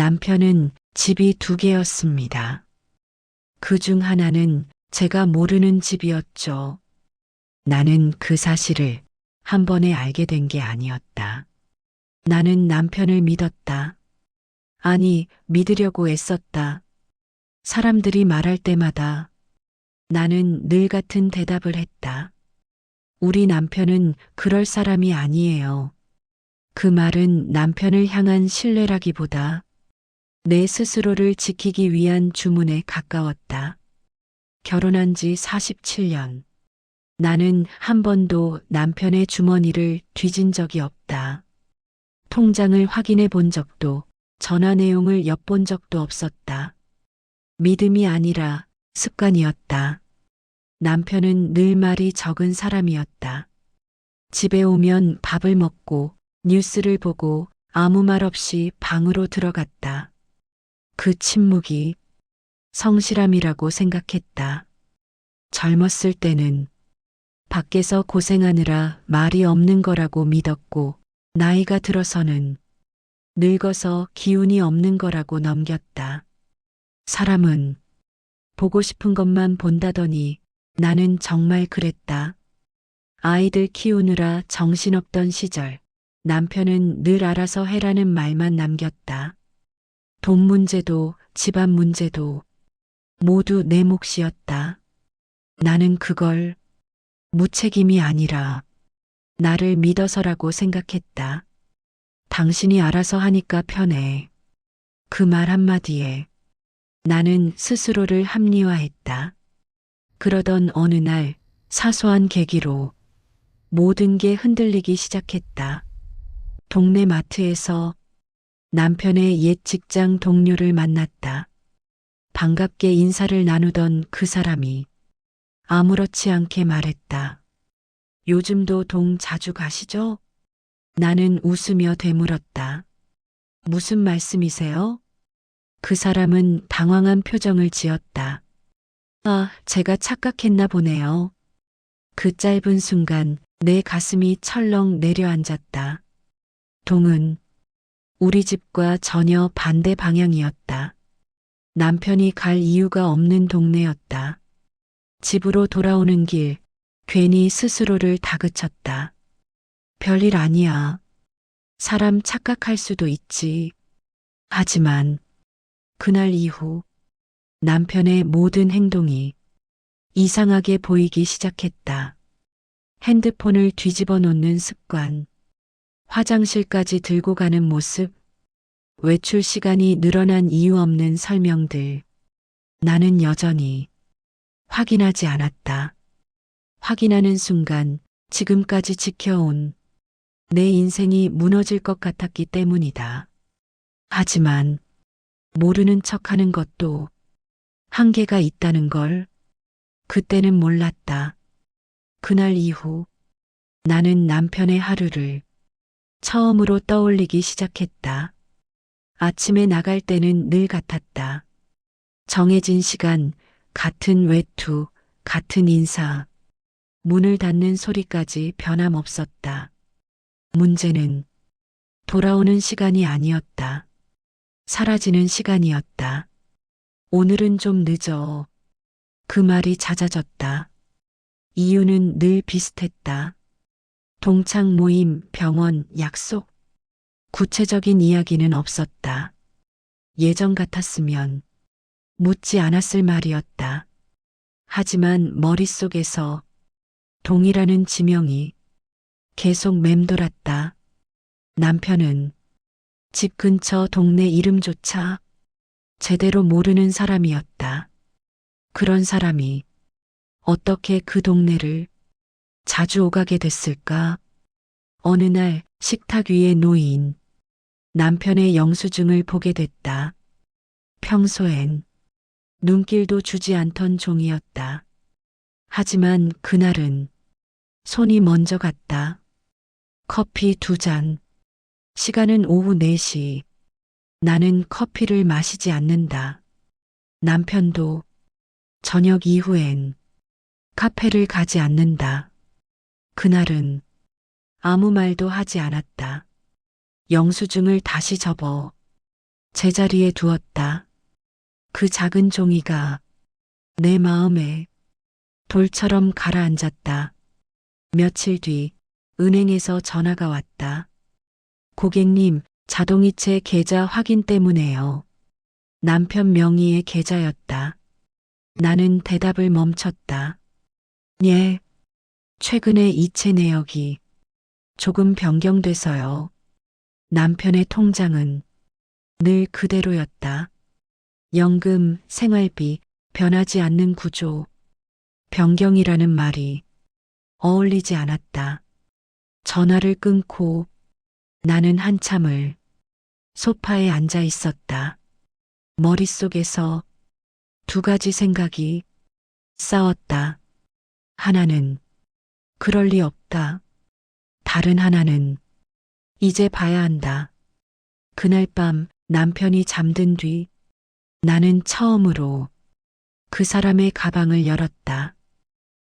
남편은 집이 두 개였습니다. 그 중 하나는 제가 모르는 집이었죠. 나는 그 사실을 한 번에 알게 된 게 아니었다. 나는 남편을 믿었다. 아니, 믿으려고 애썼다. 사람들이 말할 때마다 나는 늘 같은 대답을 했다. 우리 남편은 그럴 사람이 아니에요. 그 말은 남편을 향한 신뢰라기보다 내 스스로를 지키기 위한 주문에 가까웠다. 결혼한 지 47년. 나는 한 번도 남편의 주머니를 뒤진 적이 없다. 통장을 확인해 본 적도, 전화 내용을 엿본 적도 없었다. 믿음이 아니라 습관이었다. 남편은 늘 말이 적은 사람이었다. 집에 오면 밥을 먹고 뉴스를 보고 아무 말 없이 방으로 들어갔다. 그 침묵이 성실함이라고 생각했다. 젊었을 때는 밖에서 고생하느라 말이 없는 거라고 믿었고, 나이가 들어서는 늙어서 기운이 없는 거라고 넘겼다. 사람은 보고 싶은 것만 본다더니 나는 정말 그랬다. 아이들 키우느라 정신없던 시절, 남편은 늘 알아서 해라는 말만 남겼다. 돈 문제도 집안 문제도 모두 내 몫이었다. 나는 그걸 무책임이 아니라 나를 믿어서라고 생각했다. 당신이 알아서 하니까 편해. 그 말 한마디에 나는 스스로를 합리화했다. 그러던 어느 날 사소한 계기로 모든 게 흔들리기 시작했다. 동네 마트에서 남편의 옛 직장 동료를 만났다. 반갑게 인사를 나누던 그 사람이 아무렇지 않게 말했다. 요즘도 동 자주 가시죠? 나는 웃으며 되물었다. 무슨 말씀이세요? 그 사람은 당황한 표정을 지었다. 아, 제가 착각했나 보네요. 그 짧은 순간 내 가슴이 철렁 내려앉았다. 동은 우리 집과 전혀 반대 방향이었다. 남편이 갈 이유가 없는 동네였다. 집으로 돌아오는 길, 괜히 스스로를 다그쳤다. 별일 아니야. 사람 착각할 수도 있지. 하지만 그날 이후 남편의 모든 행동이 이상하게 보이기 시작했다. 핸드폰을 뒤집어 놓는 습관, 화장실까지 들고 가는 모습, 외출 시간이 늘어난 이유 없는 설명들. 나는 여전히 확인하지 않았다. 확인하는 순간 지금까지 지켜온 내 인생이 무너질 것 같았기 때문이다. 하지만 모르는 척하는 것도 한계가 있다는 걸 그때는 몰랐다. 그날 이후 나는 남편의 하루를 처음으로 떠올리기 시작했다. 아침에 나갈 때는 늘 같았다. 정해진 시간, 같은 외투, 같은 인사, 문을 닫는 소리까지 변함없었다. 문제는 돌아오는 시간이 아니었다. 사라지는 시간이었다. 오늘은 좀 늦어. 그 말이 잦아졌다. 이유는 늘 비슷했다. 동창 모임, 병원, 약속. 구체적인 이야기는 없었다. 예전 같았으면 묻지 않았을 말이었다. 하지만 머릿속에서 동이라는 지명이 계속 맴돌았다. 남편은 집 근처 동네 이름조차 제대로 모르는 사람이었다. 그런 사람이 어떻게 그 동네를 자주 오가게 됐을까? 어느 날 식탁 위에 놓인 남편의 영수증을 보게 됐다. 평소엔 눈길도 주지 않던 종이었다. 하지만 그날은 손이 먼저 갔다. 커피 2잔. 시간은 오후 4시. 나는 커피를 마시지 않는다. 남편도 저녁 이후엔 카페를 가지 않는다. 그날은 아무 말도 하지 않았다. 영수증을 다시 접어 제자리에 두었다. 그 작은 종이가 내 마음에 돌처럼 가라앉았다. 며칠 뒤 은행에서 전화가 왔다. 고객님, 자동이체 계좌 확인 때문에요. 남편 명의의 계좌였다. 나는 대답을 멈췄다. 예, 최근에 이체 내역이 조금 변경돼서요. 남편의 통장은 늘 그대로였다. 연금, 생활비, 변하지 않는 구조, 변경이라는 말이 어울리지 않았다. 전화를 끊고 나는 한참을 소파에 앉아 있었다. 머릿속에서 두 가지 생각이 싸웠다. 하나는 그럴 리 없다. 다른 하나는 이제 봐야 한다. 그날 밤 남편이 잠든 뒤 나는 처음으로 그 사람의 가방을 열었다.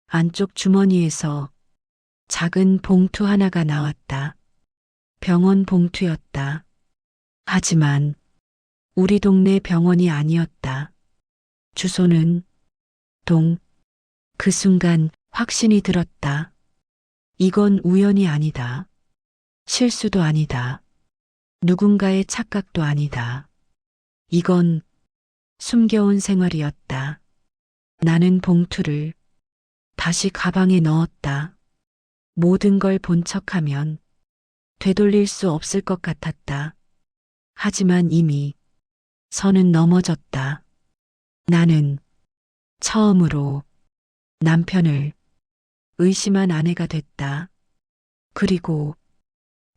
안쪽 주머니에서 작은 봉투 하나가 나왔다. 병원 봉투였다. 하지만 우리 동네 병원이 아니었다. 주소는 동. 그 순간 확신이 들었다. 이건 우연이 아니다. 실수도 아니다. 누군가의 착각도 아니다. 이건 숨겨온 생활이었다. 나는 봉투를 다시 가방에 넣었다. 모든 걸 본 척하면 되돌릴 수 없을 것 같았다. 하지만 이미 선은 넘어졌다. 나는 처음으로 남편을 의심한 아내가 됐다. 그리고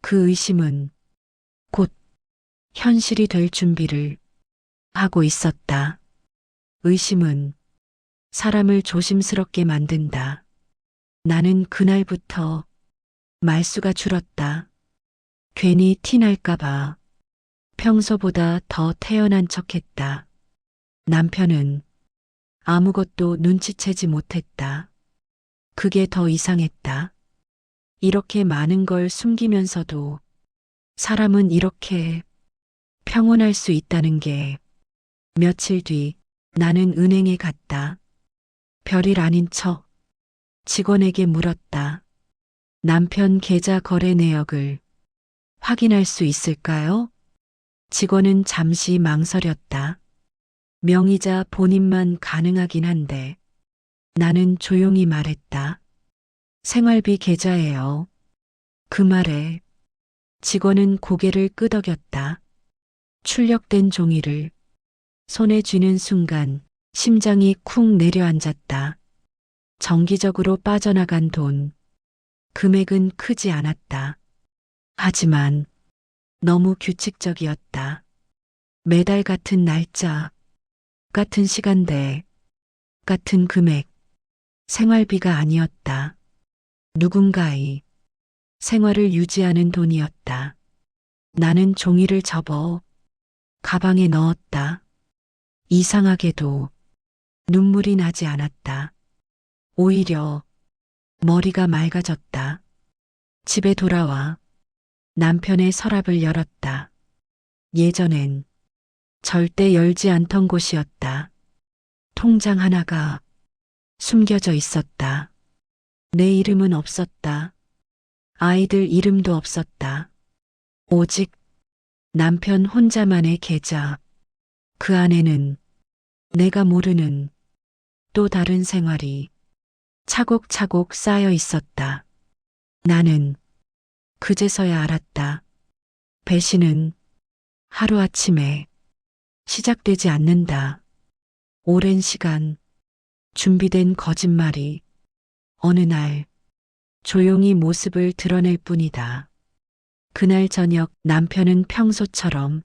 그 의심은 곧 현실이 될 준비를 하고 있었다. 의심은 사람을 조심스럽게 만든다. 나는 그날부터 말수가 줄었다. 괜히 티날까봐 평소보다 더 태연한 척했다. 남편은 아무것도 눈치채지 못했다. 그게 더 이상했다. 이렇게 많은 걸 숨기면서도 사람은 이렇게 평온할 수 있다는 게. 며칠 뒤 나는 은행에 갔다. 별일 아닌 척 직원에게 물었다. 남편 계좌 거래 내역을 확인할 수 있을까요? 직원은 잠시 망설였다. 명의자 본인만 가능하긴 한데 나는 조용히 말했다. 생활비 계좌예요. 그 말에 직원은 고개를 끄덕였다. 출력된 종이를 손에 쥐는 순간 심장이 쿵 내려앉았다. 정기적으로 빠져나간 돈. 금액은 크지 않았다. 하지만 너무 규칙적이었다. 매달 같은 날짜, 같은 시간대, 같은 금액. 생활비가 아니었다. 누군가의 생활을 유지하는 돈이었다. 나는 종이를 접어 가방에 넣었다. 이상하게도 눈물이 나지 않았다. 오히려 머리가 맑아졌다. 집에 돌아와 남편의 서랍을 열었다. 예전엔 절대 열지 않던 곳이었다. 통장 하나가 숨겨져 있었다. 내 이름은 없었다. 아이들 이름도 없었다. 오직 남편 혼자만의 계좌. 그 안에는 내가 모르는 또 다른 생활이 차곡차곡 쌓여 있었다. 나는 그제서야 알았다. 배신은 하루아침에 시작되지 않는다. 오랜 시간 준비된 거짓말이 어느 날 조용히 모습을 드러낼 뿐이다. 그날 저녁 남편은 평소처럼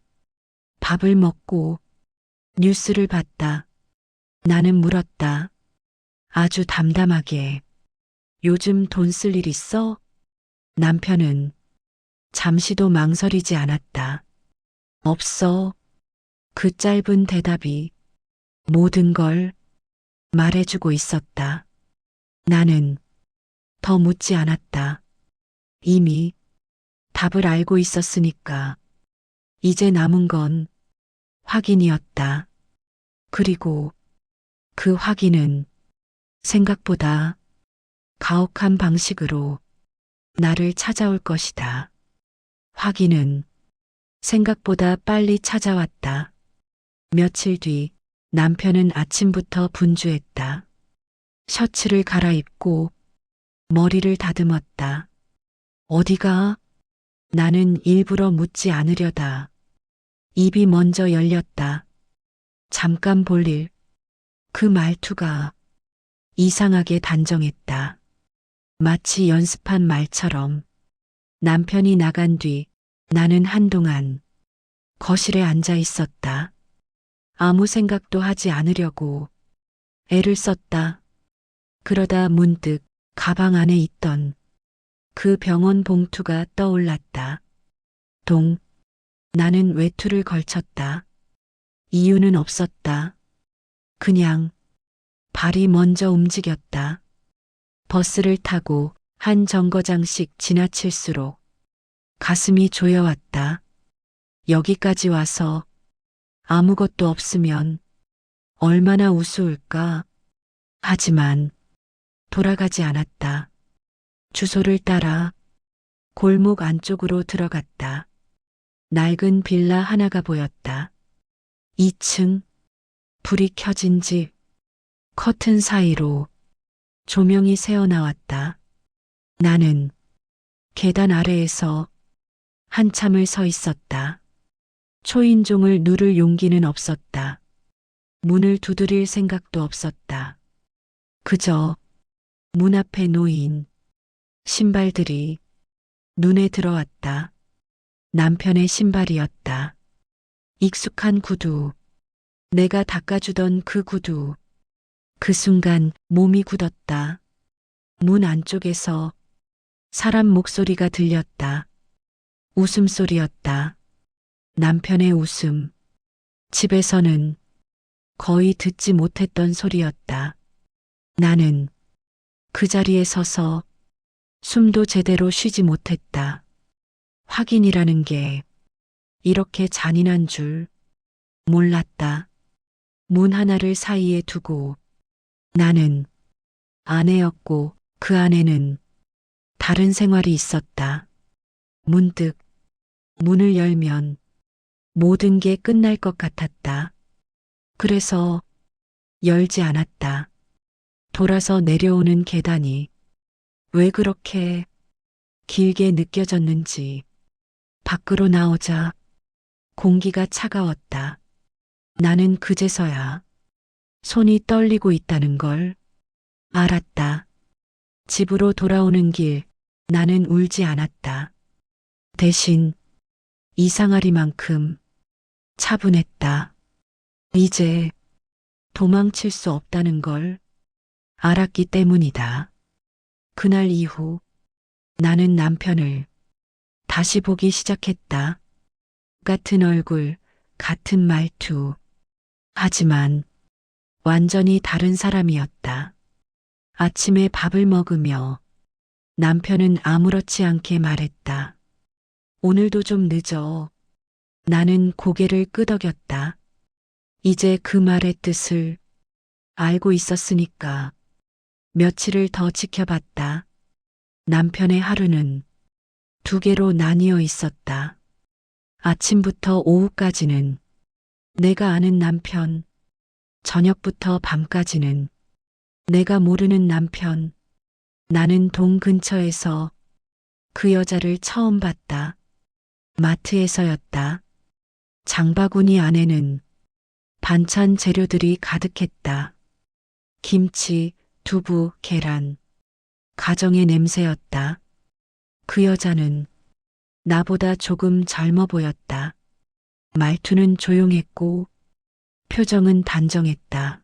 밥을 먹고 뉴스를 봤다. 나는 물었다. 아주 담담하게. 요즘 돈 쓸 일 있어? 남편은 잠시도 망설이지 않았다. 없어. 그 짧은 대답이 모든 걸 말해주고 있었다. 나는 더 묻지 않았다. 이미 답을 알고 있었으니까. 이제 남은 건 확인이었다. 그리고 그 확인은 생각보다 가혹한 방식으로 나를 찾아올 것이다. 확인은 생각보다 빨리 찾아왔다. 며칠 뒤 남편은 아침부터 분주했다. 셔츠를 갈아입고 머리를 다듬었다. 어디가? 나는 일부러 묻지 않으려다. 입이 먼저 열렸다. 잠깐 볼 일. 그 말투가 이상하게 단정했다. 마치 연습한 말처럼. 남편이 나간 뒤 나는 한동안 거실에 앉아 있었다. 아무 생각도 하지 않으려고 애를 썼다. 그러다 문득 가방 안에 있던 그 병원 봉투가 떠올랐다. 나는 외투를 걸쳤다. 이유는 없었다. 그냥 발이 먼저 움직였다. 버스를 타고 한 정거장씩 지나칠수록 가슴이 조여왔다. 여기까지 와서 아무것도 없으면 얼마나 우스울까. 하지만 돌아가지 않았다. 주소를 따라 골목 안쪽으로 들어갔다. 낡은 빌라 하나가 보였다. 2층, 불이 켜진 집, 커튼 사이로 조명이 새어나왔다. 나는 계단 아래에서 한참을 서 있었다. 초인종을 누를 용기는 없었다. 문을 두드릴 생각도 없었다. 그저 문 앞에 놓인 신발들이 눈에 들어왔다. 남편의 신발이었다. 익숙한 구두. 내가 닦아주던 그 구두. 그 순간 몸이 굳었다. 문 안쪽에서 사람 목소리가 들렸다. 웃음소리였다. 남편의 웃음. 집에서는 거의 듣지 못했던 소리였다. 나는 그 자리에 서서 숨도 제대로 쉬지 못했다. 확인이라는 게 이렇게 잔인한 줄 몰랐다. 문 하나를 사이에 두고 나는 아내였고 그 안에는 다른 생활이 있었다. 문득 문을 열면 모든 게 끝날 것 같았다. 그래서 열지 않았다. 돌아서 내려오는 계단이 왜 그렇게 길게 느껴졌는지 밖으로 나오자 공기가 차가웠다. 나는 그제서야 손이 떨리고 있다는 걸 알았다. 집으로 돌아오는 길 나는 울지 않았다. 대신 이상하리만큼 차분했다. 이제 도망칠 수 없다는 걸 알았기 때문이다. 그날 이후 나는 남편을 다시 보기 시작했다. 같은 얼굴, 같은 말투. 하지만 완전히 다른 사람이었다. 아침에 밥을 먹으며 남편은 아무렇지 않게 말했다. 오늘도 좀 늦어. 나는 고개를 끄덕였다. 이제 그 말의 뜻을 알고 있었으니까 며칠을 더 지켜봤다. 남편의 하루는 두 개로 나뉘어 있었다. 아침부터 오후까지는 내가 아는 남편, 저녁부터 밤까지는 내가 모르는 남편. 나는 동 근처에서 그 여자를 처음 봤다. 마트에서였다. 장바구니 안에는 반찬 재료들이 가득했다. 김치, 두부, 계란. 가정의 냄새였다. 그 여자는 나보다 조금 젊어 보였다. 말투는 조용했고 표정은 단정했다.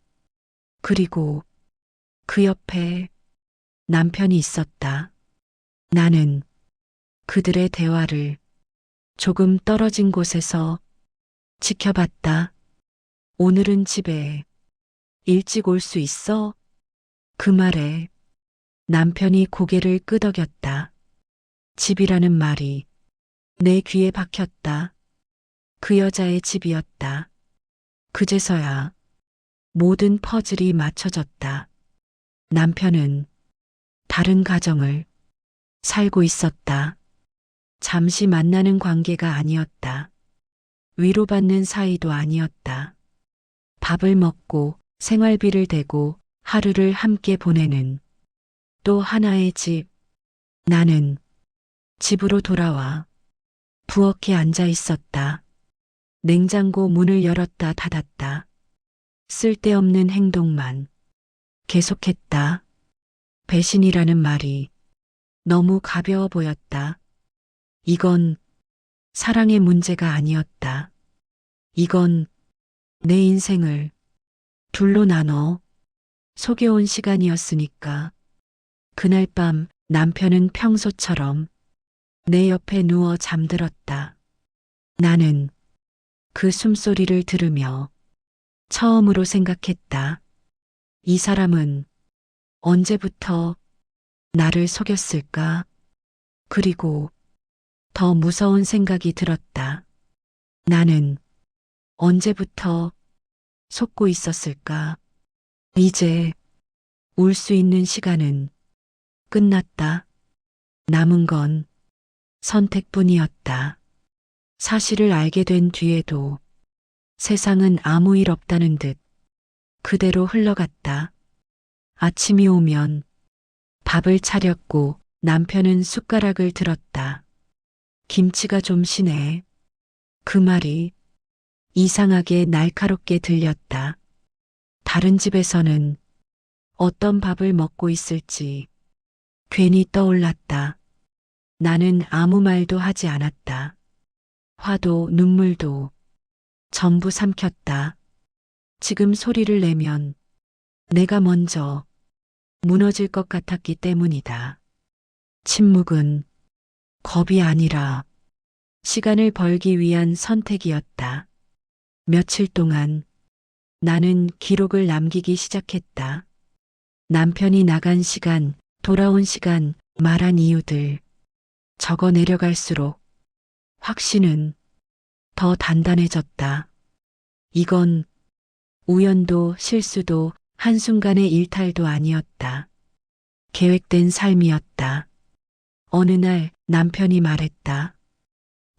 그리고 그 옆에 남편이 있었다. 나는 그들의 대화를 조금 떨어진 곳에서 지켜봤다. 오늘은 집에 일찍 올 수 있어? 그 말에 남편이 고개를 끄덕였다. 집이라는 말이 내 귀에 박혔다. 그 여자의 집이었다. 그제서야 모든 퍼즐이 맞춰졌다. 남편은 다른 가정을 살고 있었다. 잠시 만나는 관계가 아니었다. 위로받는 사이도 아니었다. 밥을 먹고 생활비를 대고 하루를 함께 보내는 또 하나의 집. 나는 집으로 돌아와 부엌에 앉아 있었다. 냉장고 문을 열었다 닫았다. 쓸데없는 행동만 계속했다. 배신이라는 말이 너무 가벼워 보였다. 이건 사랑의 문제가 아니었다. 이건 내 인생을 둘로 나눠 속여온 시간이었으니까. 그날 밤 남편은 평소처럼 내 옆에 누워 잠들었다. 나는 그 숨소리를 들으며 처음으로 생각했다. 이 사람은 언제부터 나를 속였을까? 그리고 더 무서운 생각이 들었다. 나는 언제부터 속고 있었을까? 이제 울 수 있는 시간은 끝났다. 남은 건 선택뿐이었다. 사실을 알게 된 뒤에도 세상은 아무 일 없다는 듯 그대로 흘러갔다. 아침이 오면 밥을 차렸고 남편은 숟가락을 들었다. 김치가 좀 시네. 그 말이 이상하게 날카롭게 들렸다. 다른 집에서는 어떤 밥을 먹고 있을지 괜히 떠올랐다. 나는 아무 말도 하지 않았다. 화도 눈물도 전부 삼켰다. 지금 소리를 내면 내가 먼저 무너질 것 같았기 때문이다. 침묵은 겁이 아니라 시간을 벌기 위한 선택이었다. 며칠 동안 나는 기록을 남기기 시작했다. 남편이 나간 시간, 돌아온 시간, 말한 이유들 적어 내려갈수록 확신은 더 단단해졌다. 이건 우연도 실수도 한순간의 일탈도 아니었다. 계획된 삶이었다. 어느 날 남편이 말했다.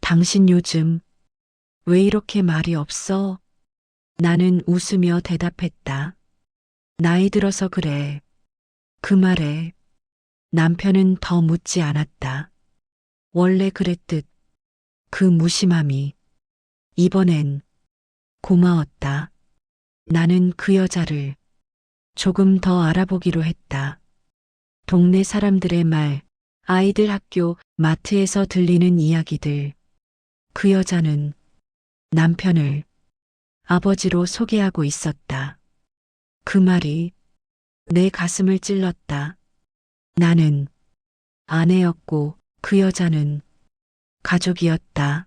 당신 요즘 왜 이렇게 말이 없어? 나는 웃으며 대답했다. 나이 들어서 그래. 그 말에 남편은 더 묻지 않았다. 원래 그랬듯 그 무심함이 이번엔 고마웠다. 나는 그 여자를 조금 더 알아보기로 했다. 동네 사람들의 말, 아이들 학교, 마트에서 들리는 이야기들. 그 여자는 남편을 아버지로 소개하고 있었다. 그 말이 내 가슴을 찔렀다. 나는 아내였고 그 여자는 가족이었다.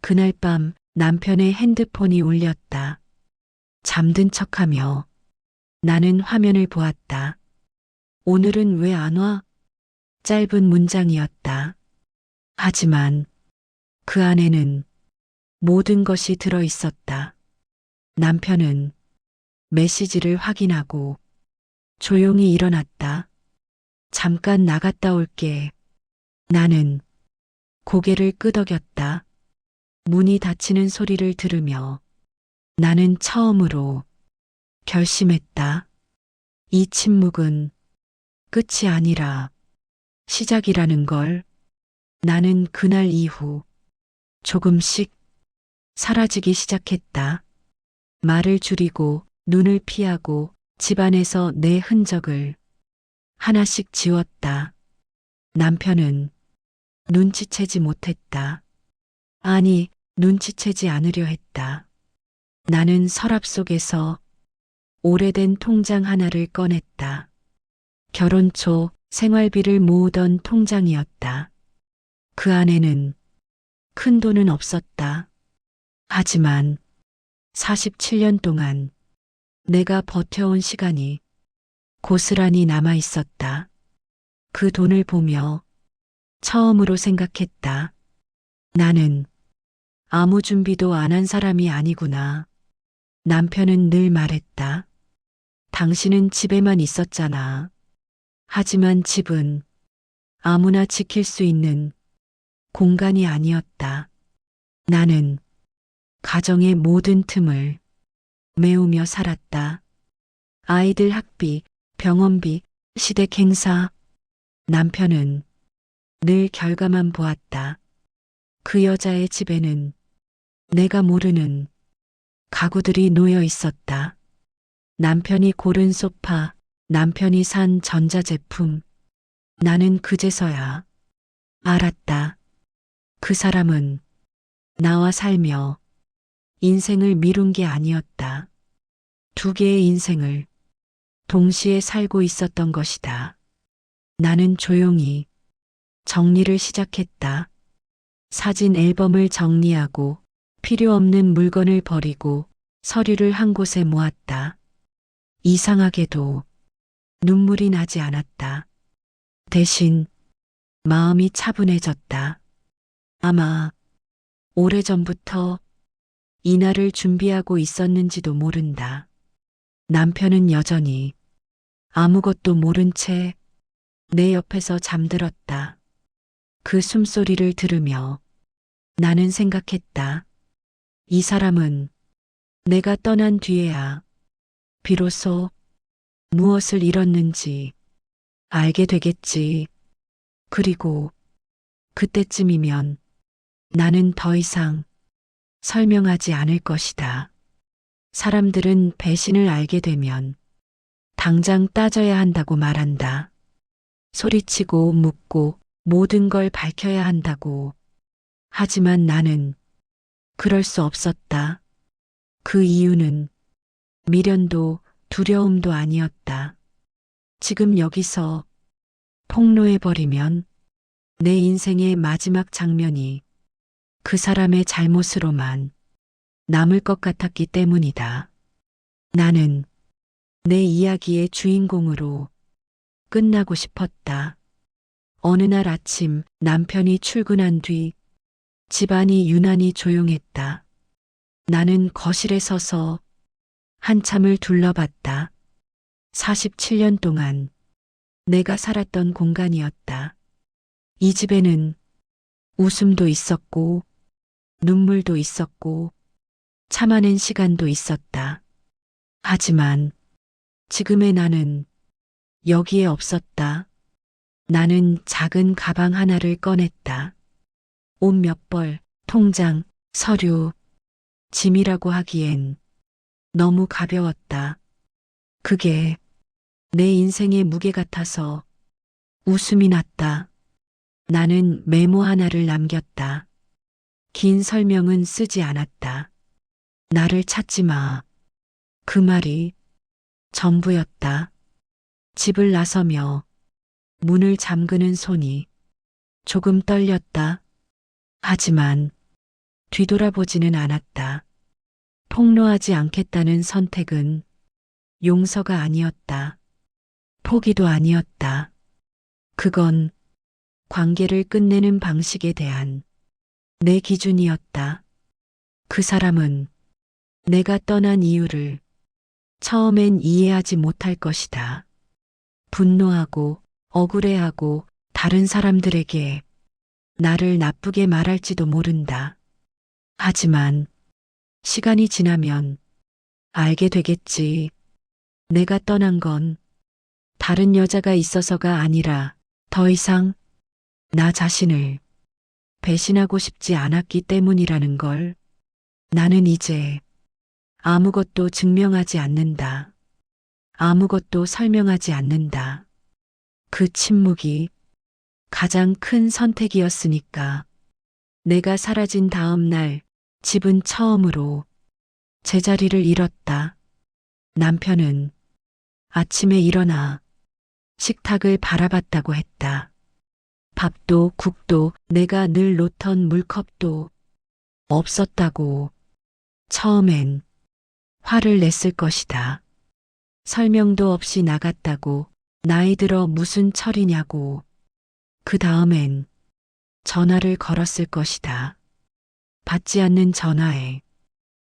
그날 밤 남편의 핸드폰이 울렸다. 잠든 척하며 나는 화면을 보았다. 오늘은 왜 안 와? 짧은 문장이었다. 하지만 그 안에는 모든 것이 들어 있었다. 남편은 메시지를 확인하고 조용히 일어났다. 잠깐 나갔다 올게. 나는 고개를 끄덕였다. 문이 닫히는 소리를 들으며 나는 처음으로 결심했다. 이 침묵은 끝이 아니라 시작이라는 걸. 나는 그날 이후 조금씩 사라지기 시작했다. 말을 줄이고 눈을 피하고 집안에서 내 흔적을 하나씩 지웠다. 남편은 눈치채지 못했다. 아니, 눈치채지 않으려 했다. 나는 서랍 속에서 오래된 통장 하나를 꺼냈다. 결혼 초 생활비를 모으던 통장이었다. 그 안에는 큰 돈은 없었다. 하지만 47년 동안 내가 버텨온 시간이 고스란히 남아 있었다. 그 돈을 보며 처음으로 생각했다. 나는 아무 준비도 안 한 사람이 아니구나. 남편은 늘 말했다. 당신은 집에만 있었잖아. 하지만 집은 아무나 지킬 수 있는 공간이 아니었다. 나는 가정의 모든 틈을 메우며 살았다. 아이들 학비, 병원비, 시댁 행사. 남편은 늘 결과만 보았다. 그 여자의 집에는 내가 모르는 가구들이 놓여 있었다. 남편이 고른 소파, 남편이 산 전자제품. 나는 그제서야 알았다. 그 사람은 나와 살며 인생을 미룬 게 아니었다. 두 개의 인생을 동시에 살고 있었던 것이다. 나는 조용히 정리를 시작했다. 사진 앨범을 정리하고 필요 없는 물건을 버리고 서류를 한 곳에 모았다. 이상하게도 눈물이 나지 않았다. 대신 마음이 차분해졌다. 아마 오래전부터 이날을 준비하고 있었는지도 모른다. 남편은 여전히 아무것도 모른 채 내 옆에서 잠들었다. 그 숨소리를 들으며 나는 생각했다. 이 사람은 내가 떠난 뒤에야 비로소 무엇을 잃었는지 알게 되겠지. 그리고 그때쯤이면 나는 더 이상 설명하지 않을 것이다. 사람들은 배신을 알게 되면 당장 따져야 한다고 말한다. 소리치고 묻고 모든 걸 밝혀야 한다고. 하지만 나는 그럴 수 없었다. 그 이유는 미련도 두려움도 아니었다. 지금 여기서 폭로해버리면 내 인생의 마지막 장면이 그 사람의 잘못으로만 남을 것 같았기 때문이다. 나는 내 이야기의 주인공으로 끝나고 싶었다. 어느 날 아침 남편이 출근한 뒤 집안이 유난히 조용했다. 나는 거실에 서서 한참을 둘러봤다. 47년 동안 내가 살았던 공간이었다. 이 집에는 웃음도 있었고 눈물도 있었고 참아낸 시간도 있었다. 하지만 지금의 나는 여기에 없었다. 나는 작은 가방 하나를 꺼냈다. 옷 몇 벌, 통장, 서류, 짐이라고 하기엔 너무 가벼웠다. 그게 내 인생의 무게 같아서 웃음이 났다. 나는 메모 하나를 남겼다. 긴 설명은 쓰지 않았다. 나를 찾지 마. 그 말이 전부였다. 집을 나서며 문을 잠그는 손이 조금 떨렸다. 하지만 뒤돌아보지는 않았다. 폭로하지 않겠다는 선택은 용서가 아니었다. 포기도 아니었다. 그건 관계를 끝내는 방식에 대한 내 기준이었다. 그 사람은 내가 떠난 이유를 처음엔 이해하지 못할 것이다. 분노하고 억울해하고 다른 사람들에게 나를 나쁘게 말할지도 모른다. 하지만 시간이 지나면 알게 되겠지. 내가 떠난 건 다른 여자가 있어서가 아니라 더 이상 나 자신을 배신하고 싶지 않았기 때문이라는 걸. 나는 이제 아무것도 증명하지 않는다. 아무것도 설명하지 않는다. 그 침묵이 가장 큰 선택이었으니까. 내가 사라진 다음 날 집은 처음으로 제자리를 잃었다. 남편은 아침에 일어나 식탁을 바라봤다고 했다. 밥도 국도 내가 늘 놓던 물컵도 없었다고. 처음엔 화를 냈을 것이다. 설명도 없이 나갔다고. 나이 들어 무슨 철이냐고. 그 다음엔 전화를 걸었을 것이다. 받지 않는 전화에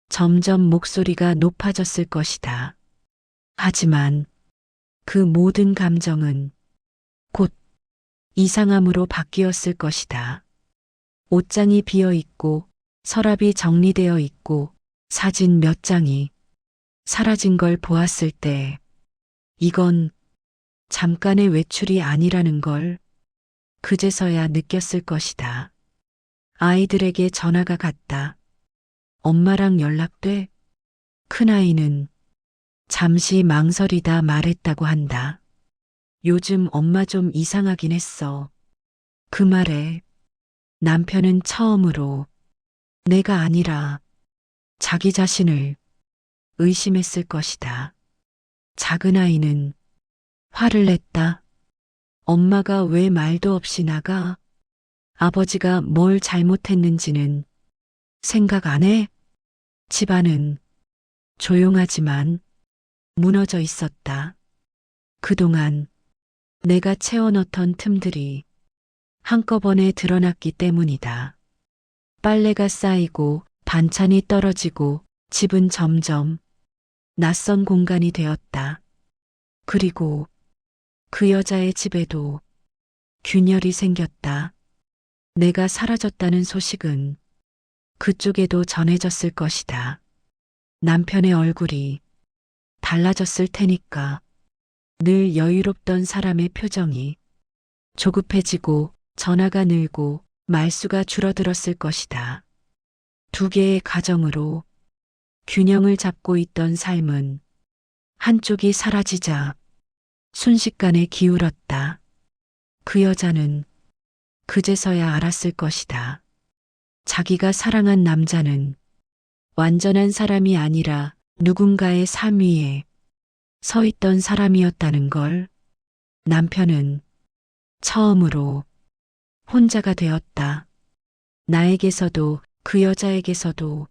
점점 목소리가 높아졌을 것이다. 하지만 그 모든 감정은 곧 이상함으로 바뀌었을 것이다. 옷장이 비어 있고 서랍이 정리되어 있고 사진 몇 장이 사라진 걸 보았을 때 이건 잠깐의 외출이 아니라는 걸 그제서야 느꼈을 것이다. 아이들에게 전화가 갔다. 엄마랑 연락돼? 큰아이는 잠시 망설이다 말했다고 한다. 요즘 엄마 좀 이상하긴 했어. 그 말에 남편은 처음으로 내가 아니라 자기 자신을 의심했을 것이다. 작은 아이는 화를 냈다. 엄마가 왜 말도 없이 나가? 아버지가 뭘 잘못했는지는 생각 안 해? 집안은 조용하지만 무너져 있었다. 그동안 내가 채워넣던 틈들이 한꺼번에 드러났기 때문이다. 빨래가 쌓이고 반찬이 떨어지고 집은 점점 낯선 공간이 되었다. 그리고 그 여자의 집에도 균열이 생겼다. 내가 사라졌다는 소식은 그쪽에도 전해졌을 것이다. 남편의 얼굴이 달라졌을 테니까 늘 여유롭던 사람의 표정이 조급해지고 전화가 늘고 말수가 줄어들었을 것이다. 두 개의 가정으로 균형을 잡고 있던 삶은 한쪽이 사라지자 순식간에 기울었다. 그 여자는 그제서야 알았을 것이다. 자기가 사랑한 남자는 완전한 사람이 아니라 누군가의 삶 위에 서 있던 사람이었다는 걸. 남편은 처음으로 혼자가 되었다. 나에게서도 그 여자에게서도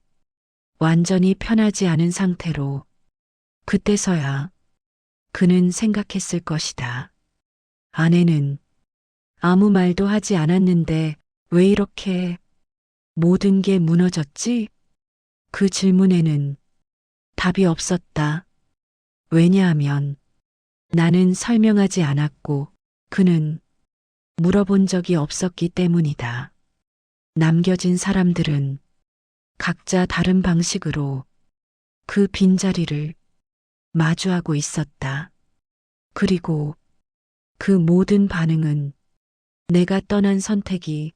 완전히 편하지 않은 상태로 그때서야 그는 생각했을 것이다. 아내는 아무 말도 하지 않았는데 왜 이렇게 모든 게 무너졌지? 그 질문에는 답이 없었다. 왜냐하면 나는 설명하지 않았고 그는 물어본 적이 없었기 때문이다. 남겨진 사람들은 각자 다른 방식으로 그 빈자리를 마주하고 있었다. 그리고 그 모든 반응은 내가 떠난 선택이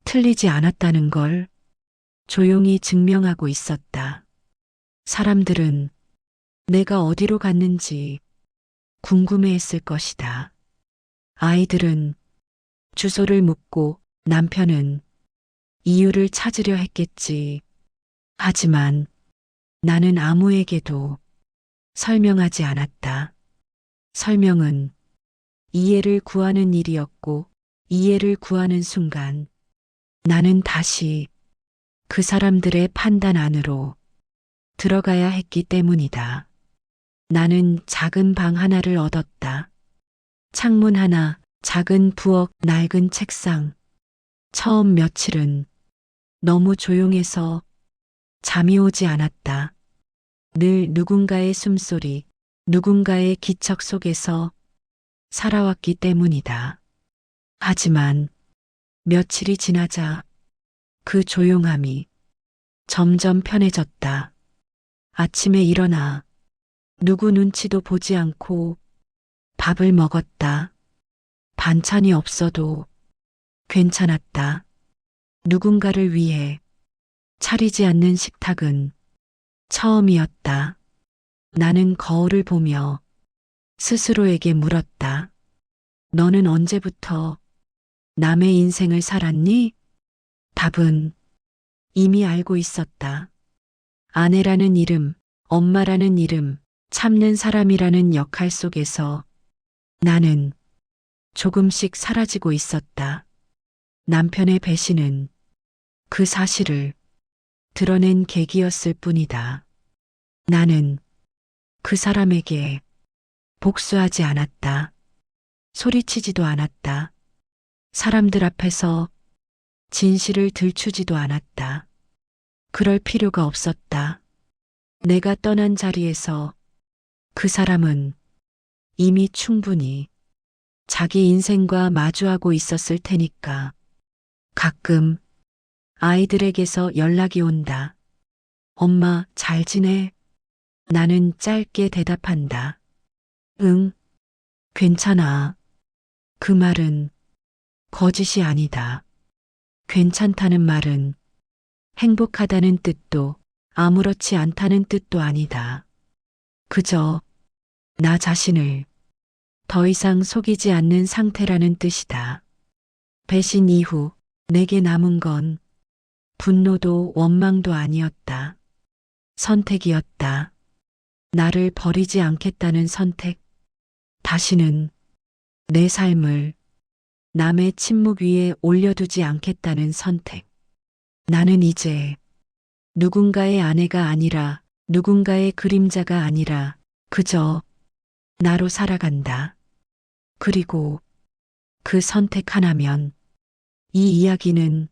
틀리지 않았다는 걸 조용히 증명하고 있었다. 사람들은 내가 어디로 갔는지 궁금해했을 것이다. 아이들은 주소를 묻고 남편은 이유를 찾으려 했겠지. 하지만 나는 아무에게도 설명하지 않았다. 설명은 이해를 구하는 일이었고 이해를 구하는 순간 나는 다시 그 사람들의 판단 안으로 들어가야 했기 때문이다. 나는 작은 방 하나를 얻었다. 창문 하나, 작은 부엌, 낡은 책상. 처음 며칠은 너무 조용해서 잠이 오지 않았다. 늘 누군가의 숨소리, 누군가의 기척 속에서 살아왔기 때문이다. 하지만 며칠이 지나자 그 조용함이 점점 편해졌다. 아침에 일어나 누구 눈치도 보지 않고 밥을 먹었다. 반찬이 없어도 괜찮았다. 누군가를 위해 차리지 않는 식탁은 처음이었다. 나는 거울을 보며 스스로에게 물었다. 너는 언제부터 남의 인생을 살았니? 답은 이미 알고 있었다. 아내라는 이름, 엄마라는 이름, 참는 사람이라는 역할 속에서 나는 조금씩 사라지고 있었다. 남편의 배신은 그 사실을 드러낸 계기였을 뿐이다. 나는 그 사람에게 복수하지 않았다. 소리치지도 않았다. 사람들 앞에서 진실을 들추지도 않았다. 그럴 필요가 없었다. 내가 떠난 자리에서 그 사람은 이미 충분히 자기 인생과 마주하고 있었을 테니까. 가끔 아이들에게서 연락이 온다. 엄마, 잘 지내? 나는 짧게 대답한다. 응, 괜찮아. 그 말은 거짓이 아니다. 괜찮다는 말은 행복하다는 뜻도 아무렇지 않다는 뜻도 아니다. 그저 나 자신을 더 이상 속이지 않는 상태라는 뜻이다. 배신 이후 내게 남은 건 분노도 원망도 아니었다. 선택이었다. 나를 버리지 않겠다는 선택. 다시는 내 삶을 남의 침묵 위에 올려두지 않겠다는 선택. 나는 이제 누군가의 아내가 아니라 누군가의 그림자가 아니라 그저 나로 살아간다. 그리고 그 선택 하나면 이 이야기는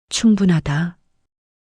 충분하다.